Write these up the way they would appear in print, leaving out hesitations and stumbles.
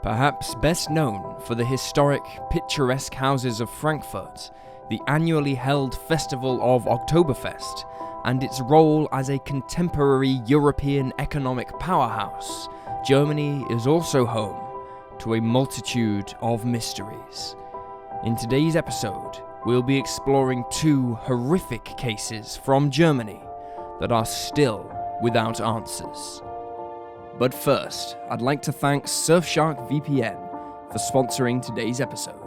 Perhaps best known for the historic, picturesque houses of Frankfurt, the annually held festival of Oktoberfest, and its role as a contemporary European economic powerhouse, Germany is also home to a multitude of mysteries. In today's episode, we'll be exploring two horrific cases from Germany that are still without answers. But first, I'd like to thank Surfshark VPN for sponsoring today's episode.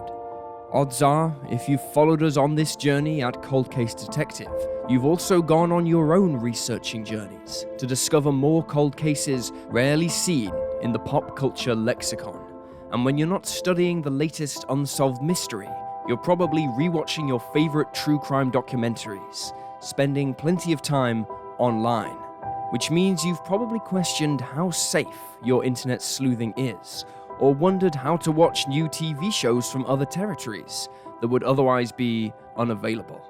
Odds are, if you've followed us on this journey at Cold Case Detective, you've also gone on your own researching journeys to discover more cold cases rarely seen in the pop culture lexicon. And when you're not studying the latest unsolved mystery, you're probably rewatching your favorite true crime documentaries, spending plenty of time online. Which means you've probably questioned how safe your internet sleuthing is, or wondered how to watch new TV shows from other territories that would otherwise be unavailable.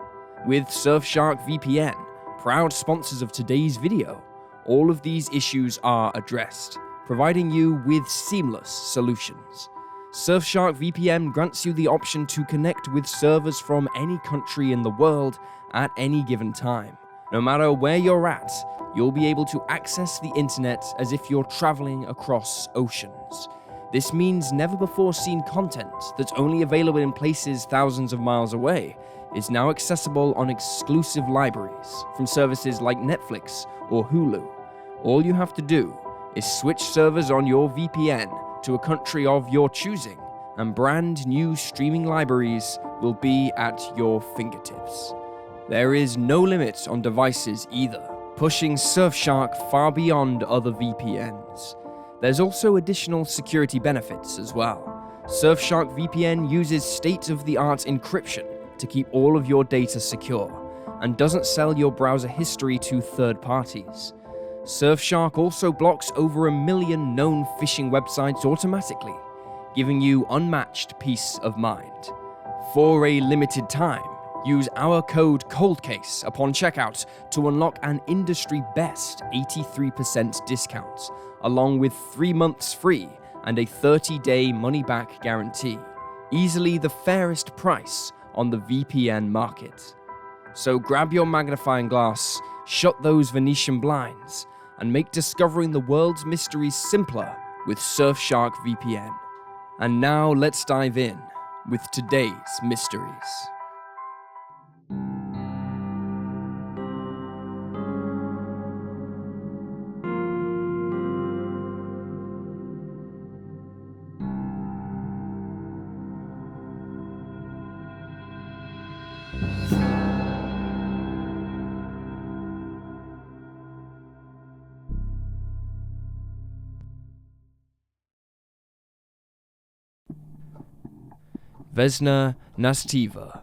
With Surfshark VPN, proud sponsors of today's video, all of these issues are addressed, providing you with seamless solutions. Surfshark VPN grants you the option to connect with servers from any country in the world at any given time. No matter where you're at, you'll be able to access the internet as if you're traveling across oceans. This means never-before-seen content that's only available in places thousands of miles away is now accessible on exclusive libraries from services like Netflix or Hulu. All you have to do is switch servers on your VPN to a country of your choosing, and brand new streaming libraries will be at your fingertips. There is no limit on devices either, pushing Surfshark far beyond other VPNs. There's also additional security benefits as well. Surfshark VPN uses state-of-the-art encryption to keep all of your data secure, and doesn't sell your browser history to third parties. Surfshark also blocks over 1 million known phishing websites automatically, giving you unmatched peace of mind. For a limited time, use our code COLDCASE upon checkout to unlock an industry-best 83% discount, along with 3 months free and a 30-day money-back guarantee. Easily the fairest price on the VPN market. So grab your magnifying glass, shut those Venetian blinds, and make discovering the world's mysteries simpler with Surfshark VPN. And now let's dive in with today's mysteries. Vesna Nasteva.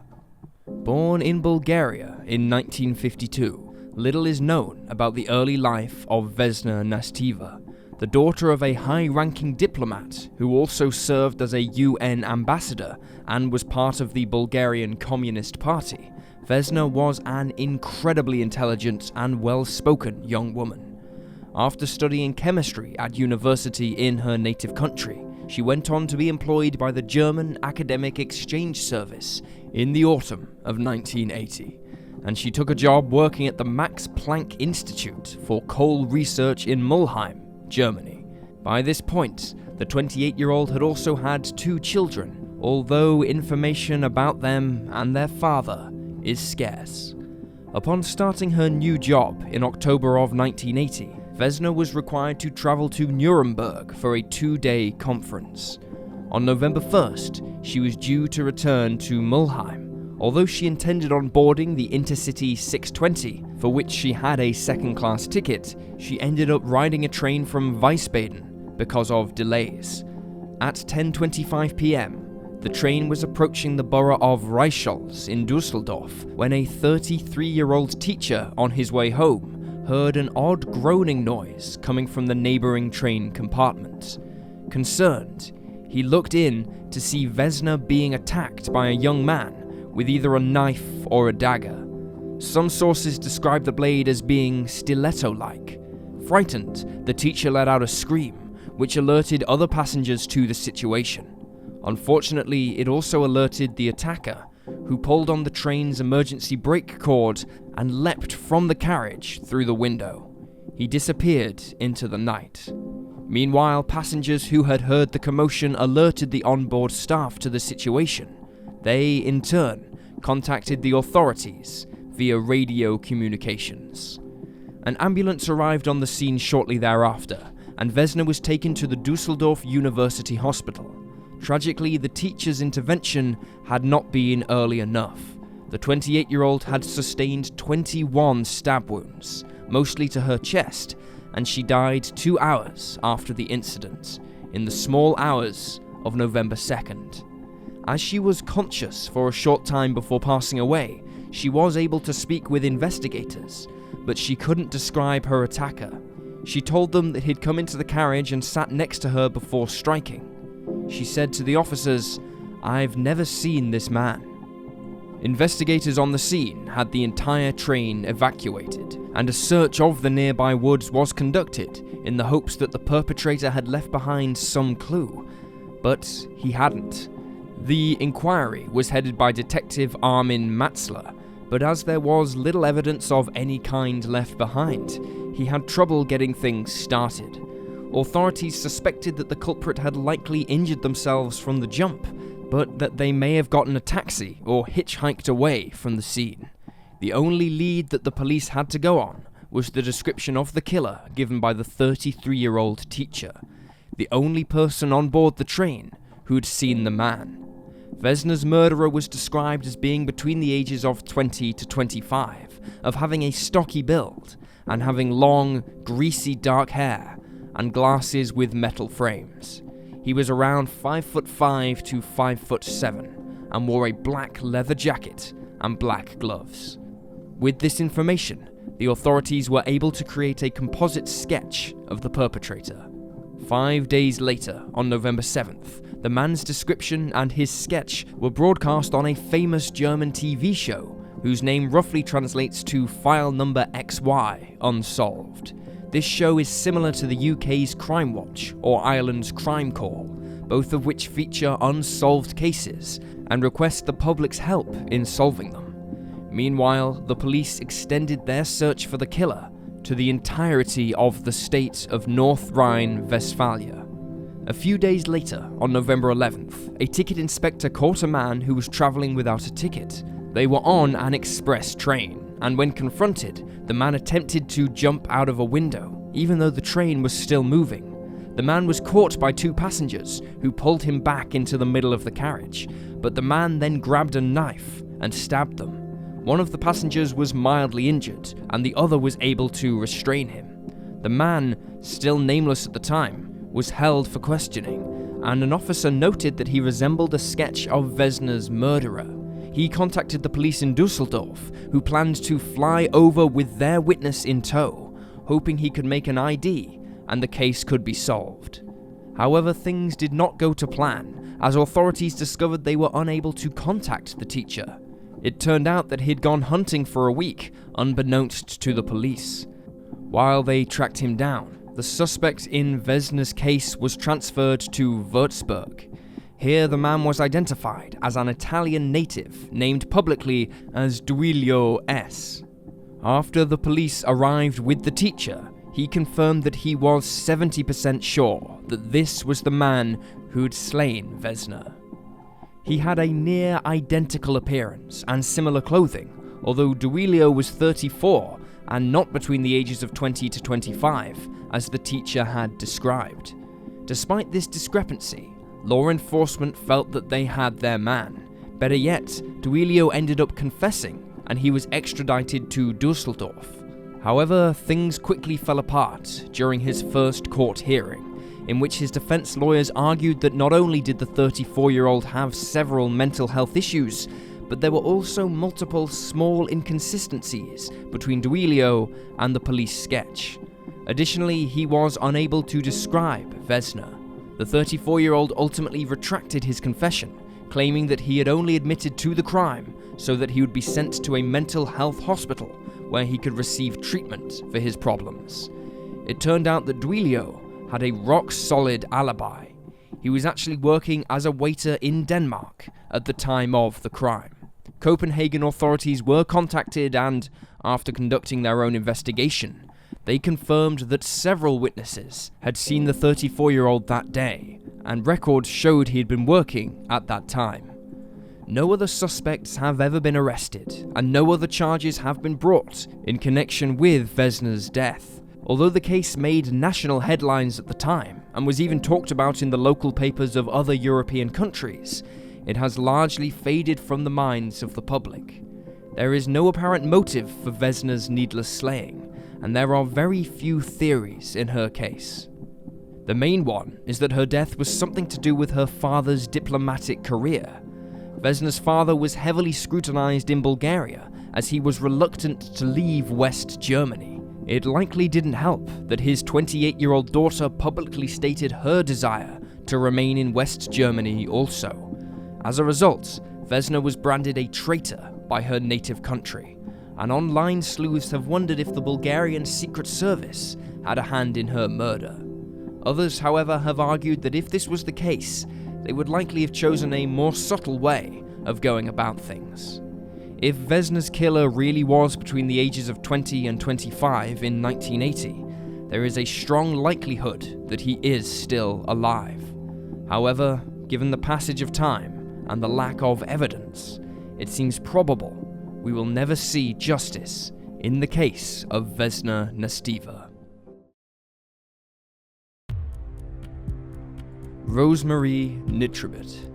Born in Bulgaria in 1952, little is known about the early life of Vesna Nasteva. The daughter of a high-ranking diplomat who also served as a UN ambassador and was part of the Bulgarian Communist Party, Vesna was an incredibly intelligent and well-spoken young woman. After studying chemistry at university in her native country, she went on to be employed by the German Academic Exchange Service in the autumn of 1980, and she took a job working at the Max Planck Institute for Coal Research in Mulheim, Germany. By this point, the 28-year-old had also had 2 children, although information about them and their father is scarce. Upon starting her new job in October of 1980, Vesna was required to travel to Nuremberg for a 2-day conference. On November 1st, she was due to return to Mulheim, although she intended on boarding the Intercity 620, for which she had a second-class ticket. She ended up riding a train from Wiesbaden because of delays. At 10:25 p.m., the train was approaching the borough of Reichholz in Dusseldorf when a 33-year-old teacher on his way home heard an odd groaning noise coming from the neighboring train compartment. Concerned, he looked in to see Vesna being attacked by a young man with either a knife or a dagger. Some sources describe the blade as being stiletto-like. Frightened, the teacher let out a scream, which alerted other passengers to the situation. Unfortunately, it also alerted the attacker, who pulled on the train's emergency brake cord and leapt from the carriage through the window. He disappeared into the night. Meanwhile, passengers who had heard the commotion alerted the onboard staff to the situation. They, in turn, contacted the authorities via radio communications. An ambulance arrived on the scene shortly thereafter, and Vesna was taken to the Düsseldorf University Hospital. Tragically, the teacher's intervention had not been early enough. The 28-year-old had sustained 21 stab wounds, mostly to her chest, and she died 2 hours after the incident, in the small hours of November 2nd. As she was conscious for a short time before passing away, she was able to speak with investigators, but she couldn't describe her attacker. She told them that he'd come into the carriage and sat next to her before striking. She said to the officers, "I've never seen this man." Investigators on the scene had the entire train evacuated, and a search of the nearby woods was conducted in the hopes that the perpetrator had left behind some clue, but he hadn't. The inquiry was headed by Detective Armin Matzler, but as there was little evidence of any kind left behind, he had trouble getting things started. Authorities suspected that the culprit had likely injured themselves from the jump, but that they may have gotten a taxi or hitchhiked away from the scene. The only lead that the police had to go on was the description of the killer given by the 33-year-old teacher, the only person on board the train who'd seen the man. Vesna's murderer was described as being between the ages of 20 to 25, of having a stocky build, and having long, greasy dark hair, and glasses with metal frames. He was around 5'5" to 5'7", and wore a black leather jacket and black gloves. With this information, the authorities were able to create a composite sketch of the perpetrator. 5 days later, on November 7th, the man's description and his sketch were broadcast on a famous German TV show, whose name roughly translates to File Number XY Unsolved. This show is similar to the UK's Crime Watch or Ireland's Crime Call, both of which feature unsolved cases and request the public's help in solving them. Meanwhile, the police extended their search for the killer to the entirety of the state of North Rhine-Westphalia. A few days later, on November 11th, a ticket inspector caught a man who was travelling without a ticket. They were on an express train, and when confronted, the man attempted to jump out of a window, even though the train was still moving. The man was caught by 2 passengers, who pulled him back into the middle of the carriage, but the man then grabbed a knife and stabbed them. One of the passengers was mildly injured, and the other was able to restrain him. The man, still nameless at the time, was held for questioning, and an officer noted that he resembled a sketch of Vesna's murderer. He contacted the police in Düsseldorf, who planned to fly over with their witness in tow, hoping he could make an ID and the case could be solved. However, things did not go to plan, as authorities discovered they were unable to contact the teacher. It turned out that he'd gone hunting for a week, unbeknownst to the police. While they tracked him down, the suspect in Vesna's case was transferred to Würzburg. Here, the man was identified as an Italian native, named publicly as Duilio S. After the police arrived with the teacher, he confirmed that he was 70% sure that this was the man who'd slain Vesna. He had a near identical appearance and similar clothing, although Duilio was 34 and not between the ages of 20 to 25, as the teacher had described. Despite this discrepancy, law enforcement felt that they had their man. Better yet, Duilio ended up confessing, and he was extradited to Düsseldorf. However, things quickly fell apart during his first court hearing, in which his defense lawyers argued that not only did the 34-year-old have several mental health issues, but there were also multiple small inconsistencies between Duilio and the police sketch. Additionally, he was unable to describe Vesna. The 34-year-old ultimately retracted his confession, claiming that he had only admitted to the crime so that he would be sent to a mental health hospital where he could receive treatment for his problems. It turned out that Duilio had a rock-solid alibi. He was actually working as a waiter in Denmark at the time of the crime. Copenhagen authorities were contacted and, after conducting their own investigation, they confirmed that several witnesses had seen the 34-year-old that day, and records showed he had been working at that time. No other suspects have ever been arrested, and no other charges have been brought in connection with Vesna's death. Although the case made national headlines at the time, and was even talked about in the local papers of other European countries, it has largely faded from the minds of the public. There is no apparent motive for Vesna's needless slaying, and there are very few theories in her case. The main one is that her death was something to do with her father's diplomatic career. Vesna's father was heavily scrutinized in Bulgaria, as he was reluctant to leave West Germany. It likely didn't help that his 28-year-old daughter publicly stated her desire to remain in West Germany also. As a result, Vesna was branded a traitor by her native country, and online sleuths have wondered if the Bulgarian Secret Service had a hand in her murder. Others, however, have argued that if this was the case, they would likely have chosen a more subtle way of going about things. If Vesna's killer really was between the ages of 20 and 25 in 1980, there is a strong likelihood that he is still alive. However, given the passage of time and the lack of evidence, it seems probable we will never see justice in the case of Vesna Nasteva. Rosemarie Nitribitt.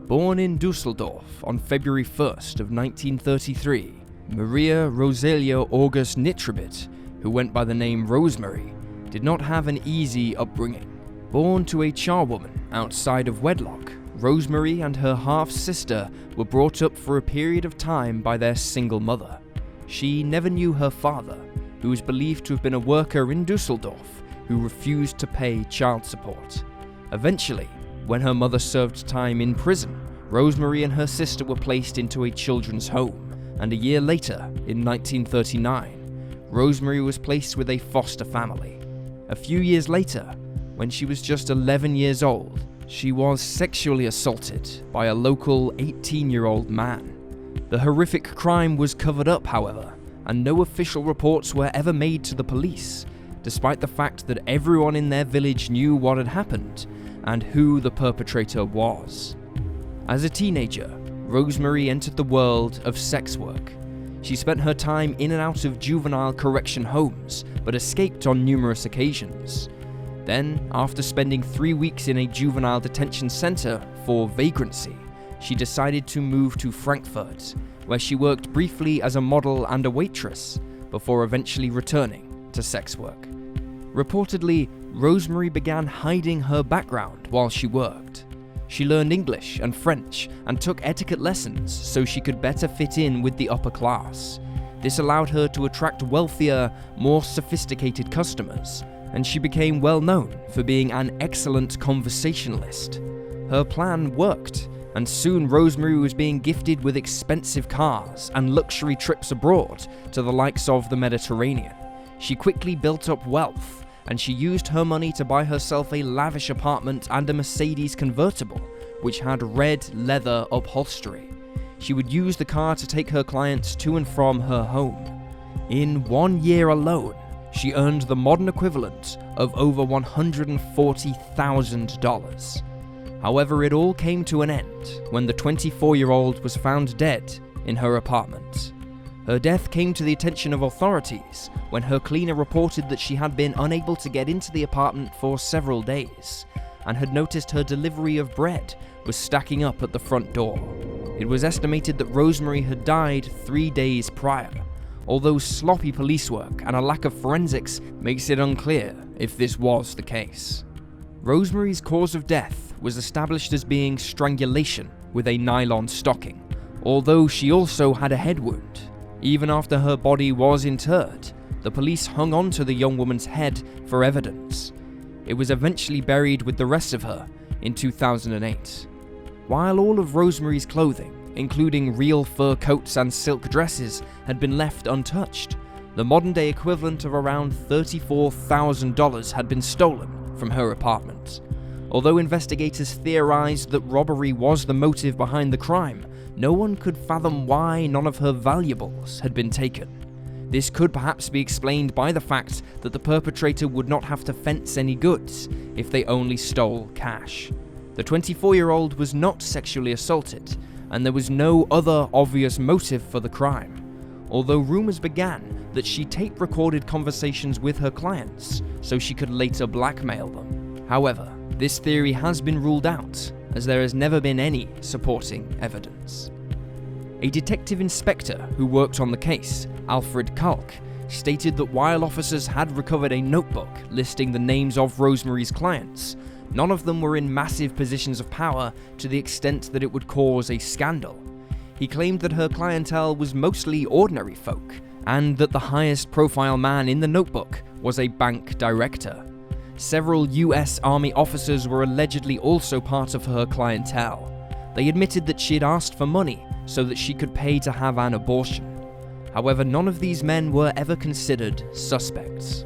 Born in Dusseldorf on February 1st of 1933, Maria Rosalia August Nitribitt, who went by the name Rosemary, did not have an easy upbringing. Born to a charwoman outside of wedlock, Rosemary and her half-sister were brought up for a period of time by their single mother. She never knew her father, who was believed to have been a worker in Dusseldorf who refused to pay child support. Eventually, when her mother served time in prison, Rosemary and her sister were placed into a children's home, and a year later, in 1939, Rosemary was placed with a foster family. A few years later, when she was just 11 years old, she was sexually assaulted by a local 18-year-old man. The horrific crime was covered up, however, and no official reports were ever made to the police, despite the fact that everyone in their village knew what had happened and who the perpetrator was. As a teenager, Rosemary entered the world of sex work. She spent her time in and out of juvenile correction homes, but escaped on numerous occasions. Then, after spending 3 weeks in a juvenile detention center for vagrancy, she decided to move to Frankfurt, where she worked briefly as a model and a waitress, before eventually returning to sex work. Reportedly, Rosemary began hiding her background while she worked. She learned English and French and took etiquette lessons so she could better fit in with the upper class. This allowed her to attract wealthier, more sophisticated customers, and she became well known for being an excellent conversationalist. Her plan worked, and soon Rosemary was being gifted with expensive cars and luxury trips abroad to the likes of the Mediterranean. She quickly built up wealth, and she used her money to buy herself a lavish apartment and a Mercedes convertible, which had red leather upholstery. She would use the car to take her clients to and from her home. In 1 year alone, she earned the modern equivalent of over $140,000. However, it all came to an end when the 24-year-old was found dead in her apartment. Her death came to the attention of authorities when her cleaner reported that she had been unable to get into the apartment for several days, and had noticed her delivery of bread was stacking up at the front door. It was estimated that Rosemary had died 3 days prior, although sloppy police work and a lack of forensics makes it unclear if this was the case. Rosemary's cause of death was established as being strangulation with a nylon stocking, although she also had a head wound. Even after her body was interred, the police hung on to the young woman's head for evidence. It was eventually buried with the rest of her in 2008. While all of Rosemary's clothing, including real fur coats and silk dresses, had been left untouched, the modern-day equivalent of around $34,000 had been stolen from her apartment. Although investigators theorized that robbery was the motive behind the crime, no one could fathom why none of her valuables had been taken. This could perhaps be explained by the fact that the perpetrator would not have to fence any goods if they only stole cash. The 24-year-old was not sexually assaulted, and there was no other obvious motive for the crime, although rumors began that she tape-recorded conversations with her clients so she could later blackmail them. However, this theory has been ruled out, as there has never been any supporting evidence. A detective inspector who worked on the case, Alfred Kalk, stated that while officers had recovered a notebook listing the names of Rosemarie's clients, none of them were in massive positions of power to the extent that it would cause a scandal. He claimed that her clientele was mostly ordinary folk, and that the highest profile man in the notebook was a bank director. Several US Army officers were allegedly also part of her clientele. They admitted that she had asked for money so that she could pay to have an abortion. However, none of these men were ever considered suspects.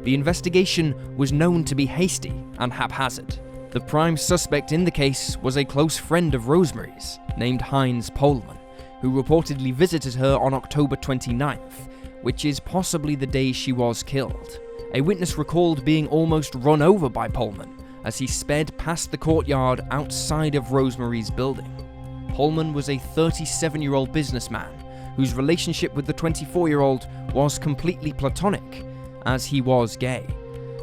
The investigation was known to be hasty and haphazard. The prime suspect in the case was a close friend of Rosemarie's, named Heinz Pohlmann, who reportedly visited her on October 29th, which is possibly the day she was killed. A witness recalled being almost run over by Pohlmann as he sped past the courtyard outside of Rosemarie's building. Pohlmann was a 37-year-old businessman whose relationship with the 24-year-old was completely platonic, as he was gay.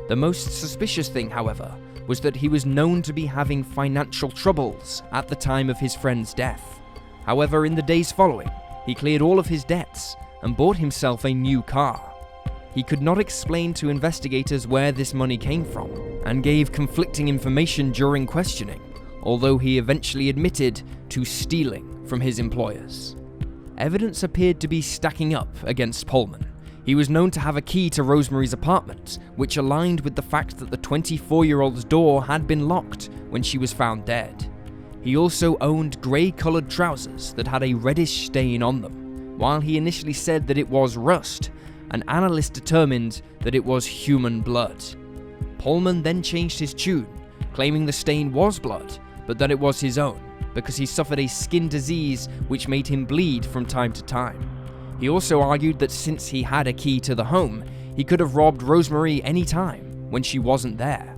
The most suspicious thing, however, was that he was known to be having financial troubles at the time of his friend's death. However, in the days following, he cleared all of his debts and bought himself a new car. He could not explain to investigators where this money came from, and gave conflicting information during questioning, although he eventually admitted to stealing from his employers. Evidence appeared to be stacking up against Pohlmann. He was known to have a key to Rosemarie's apartment, which aligned with the fact that the 24-year-old's door had been locked when she was found dead. He also owned grey-coloured trousers that had a reddish stain on them. While he initially said that it was rust, an analyst determined that it was human blood. Pohlmann then changed his tune, claiming the stain was blood, but that it was his own, because he suffered a skin disease which made him bleed from time to time. He also argued that since he had a key to the home, he could have robbed Rosemarie any time when she wasn't there.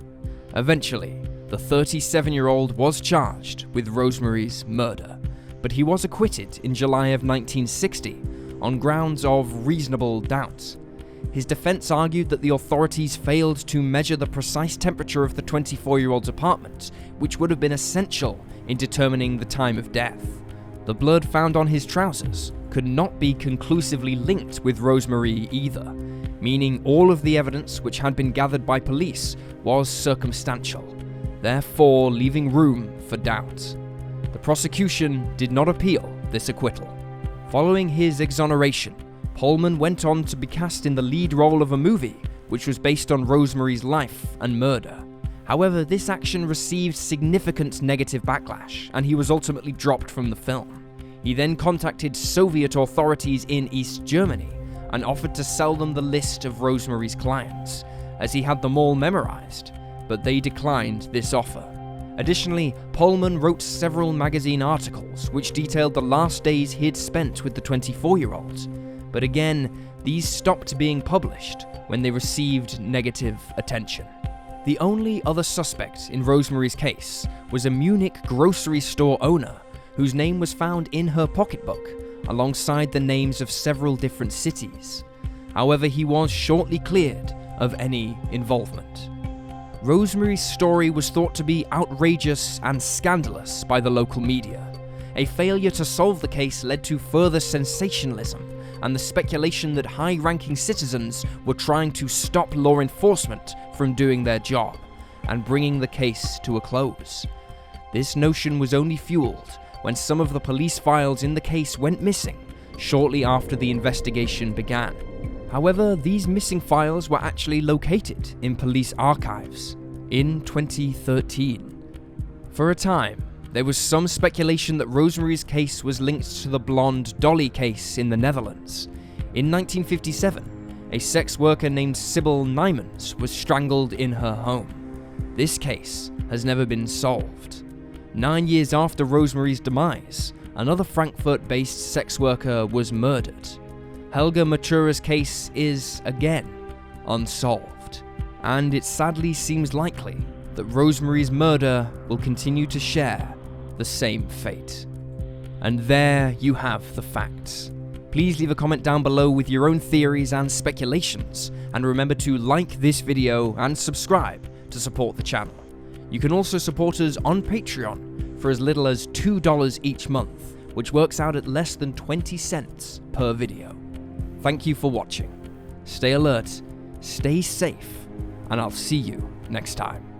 Eventually, the 37-year-old was charged with Rosemarie's murder, but he was acquitted in July of 1960 on grounds of reasonable doubt. His defense argued that the authorities failed to measure the precise temperature of the 24-year-old's apartment, which would have been essential in determining the time of death. The blood found on his trousers could not be conclusively linked with Rosemarie either, meaning all of the evidence which had been gathered by police was circumstantial, therefore leaving room for doubt. The prosecution did not appeal this acquittal. Following his exoneration, Pohlmann went on to be cast in the lead role of a movie which was based on Rosemarie's life and murder. However, this action received significant negative backlash, and he was ultimately dropped from the film. He then contacted Soviet authorities in East Germany and offered to sell them the list of Rosemarie's clients, as he had them all memorized, but they declined this offer. Additionally, Pohlmann wrote several magazine articles which detailed the last days he had spent with the 24-year-old, but again, these stopped being published when they received negative attention. The only other suspect in Rosemarie's case was a Munich grocery store owner whose name was found in her pocketbook alongside the names of several different cities. However, he was shortly cleared of any involvement. Rosemarie's story was thought to be outrageous and scandalous by the local media. A failure to solve the case led to further sensationalism and the speculation that high-ranking citizens were trying to stop law enforcement from doing their job and bringing the case to a close. This notion was only fueled when some of the police files in the case went missing shortly after the investigation began. However, these missing files were actually located in police archives in 2013. For a time, there was some speculation that Rosemarie's case was linked to the blonde Dolly case in the Netherlands. In 1957, a sex worker named Sybil Nymans was strangled in her home. this case has never been solved. 9 years after Rosemarie's demise, another Frankfurt-based sex worker was murdered. Helga Matura's case is, again, unsolved, and it sadly seems likely that Rosemarie's murder will continue to share the same fate. And there you have the facts. Please leave a comment down below with your own theories and speculations, and remember to like this video and subscribe to support the channel. You can also support us on Patreon for as little as $2 each month, which works out at less than 20 cents per video. Thank you for watching. Stay alert, stay safe, and I'll see you next time.